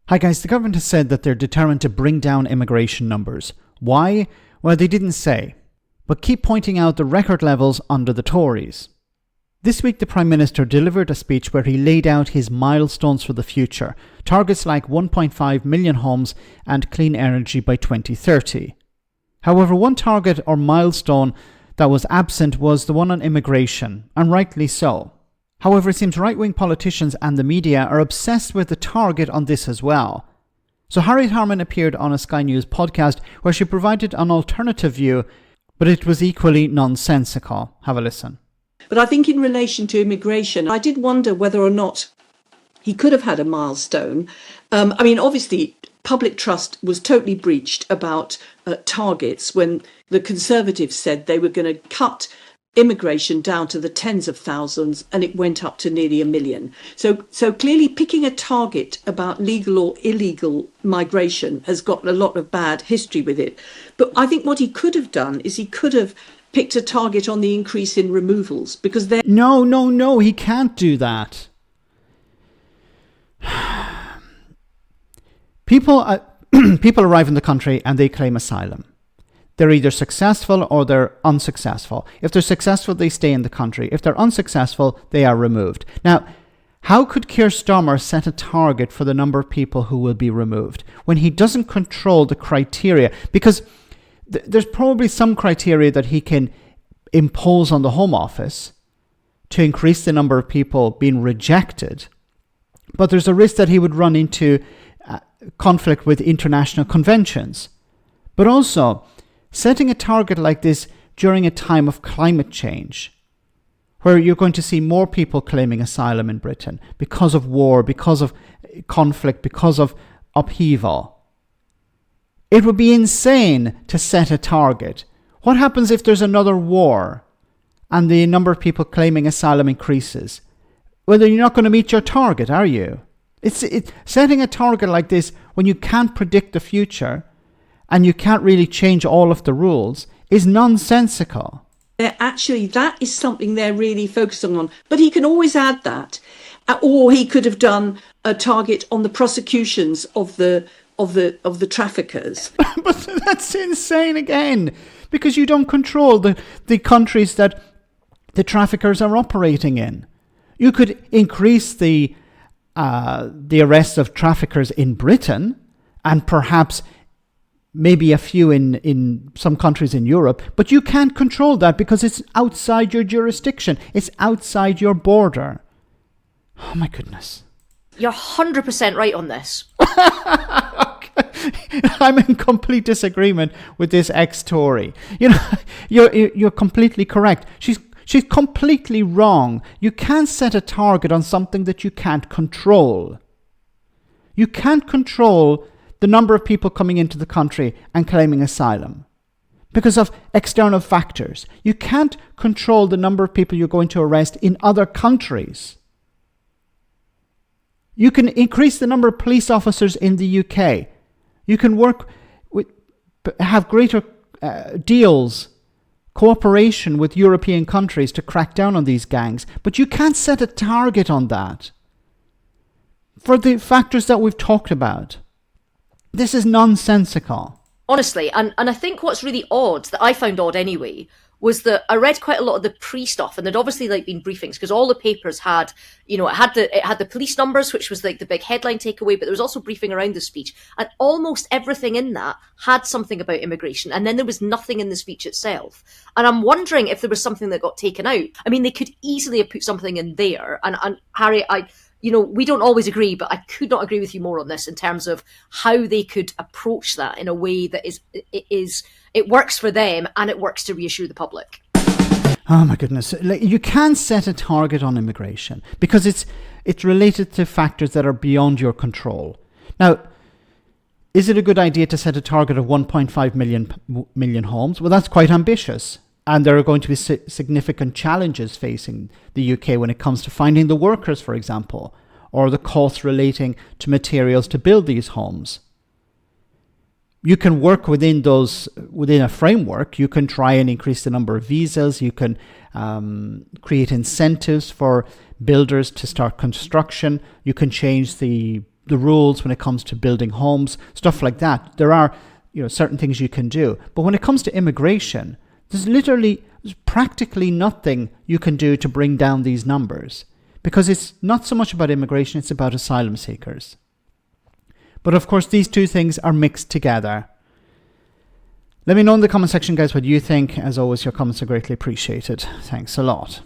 Hi guys, the government has said that they're determined to bring down immigration numbers. Why? Well, they didn't say, but keep pointing out the record levels under the Tories. This week the Prime Minister delivered a speech where he laid out his milestones for the future, targets like 1.5 million homes and clean energy by 2030. However, one target or milestone that was absent was the one on immigration, and rightly so. However, it seems right-wing politicians and the media are obsessed with the target on this as well. So Harriet Harman appeared on a Sky News podcast where she provided an alternative view, but it was equally nonsensical. Have a listen. But I think in relation to immigration, I did wonder whether or not he could have had a milestone. Obviously, public trust was totally breached about targets when the Conservatives said they were going to cut immigration down to the tens of thousands, and it went up to nearly 1 million. So clearly picking a target about legal or illegal migration has got a lot of bad history with it. But I think what he could have done is he could have picked a target on the increase in removals, because they're... No, he can't do that. People arrive in the country and they claim asylum. They're either successful or they're unsuccessful. If they're successful, they stay in the country. If they're unsuccessful, they are removed. Now, how could Keir Starmer set a target for the number of people who will be removed when he doesn't control the criteria? Because there's probably some criteria that he can impose on the Home Office to increase the number of people being rejected. But there's a risk that he would run into conflict with international conventions. But also, setting a target like this during a time of climate change, where you're going to see more people claiming asylum in Britain because of war, because of conflict, because of upheaval. It would be insane to set a target. What happens if there's another war and the number of people claiming asylum increases? Well, then you're not going to meet your target, are you? Setting a target like this when you can't predict the future and you can't really change all of the rules is nonsensical. Actually, that is something they're really focusing on. But he can always add that. Or he could have done a target on the prosecutions of the traffickers. But that's insane again, because you don't control the countries that the traffickers are operating in. You could increase the arrests of traffickers in Britain and perhaps maybe a few in some countries in Europe, but you can't control that because it's outside your jurisdiction. It's outside your border. Oh my goodness. You're 100% right on this. I'm in complete disagreement with this ex-Tory. You know, you're completely correct. She's completely wrong. You can't set a target on something that you can't control. You can't control the number of people coming into the country and claiming asylum because of external factors. You can't control the number of people you're going to arrest in other countries. You can increase the number of police officers in the UK. You can have greater deals, cooperation with European countries to crack down on these gangs, but you can't set a target on that for the factors that we've talked about. This is nonsensical. Honestly, and I think what's really odd, that I found odd anyway, was that I read quite a lot of the pre-stuff, and there'd obviously been briefings, because all the papers had, it had the police numbers, which was the big headline takeaway, but there was also briefing around the speech, and almost everything in that had something about immigration, and then there was nothing in the speech itself. And I'm wondering if there was something that got taken out. I mean, they could easily have put something in there, and Harry, we don't always agree, but I could not agree with you more on this in terms of how they could approach that in a way that it works for them and it works to reassure the public. Oh my goodness. You can't set a target on immigration because it's related to factors that are beyond your control. Now, is it a good idea to set a target of 1.5 million homes? Well, that's quite ambitious. And there are going to be significant challenges facing the UK when it comes to finding the workers, for example, or the costs relating to materials to build these homes. You can work within a framework. You can try and increase the number of visas. You can create incentives for builders to start construction. You can change the the rules when it comes to building homes, stuff like that. There are, certain things you can do. But when it comes to immigration, there's practically nothing you can do to bring down these numbers, because it's not so much about immigration, it's about asylum seekers. But of course, these two things are mixed together. Let me know in the comment section, guys, what you think. As always, your comments are greatly appreciated. Thanks a lot.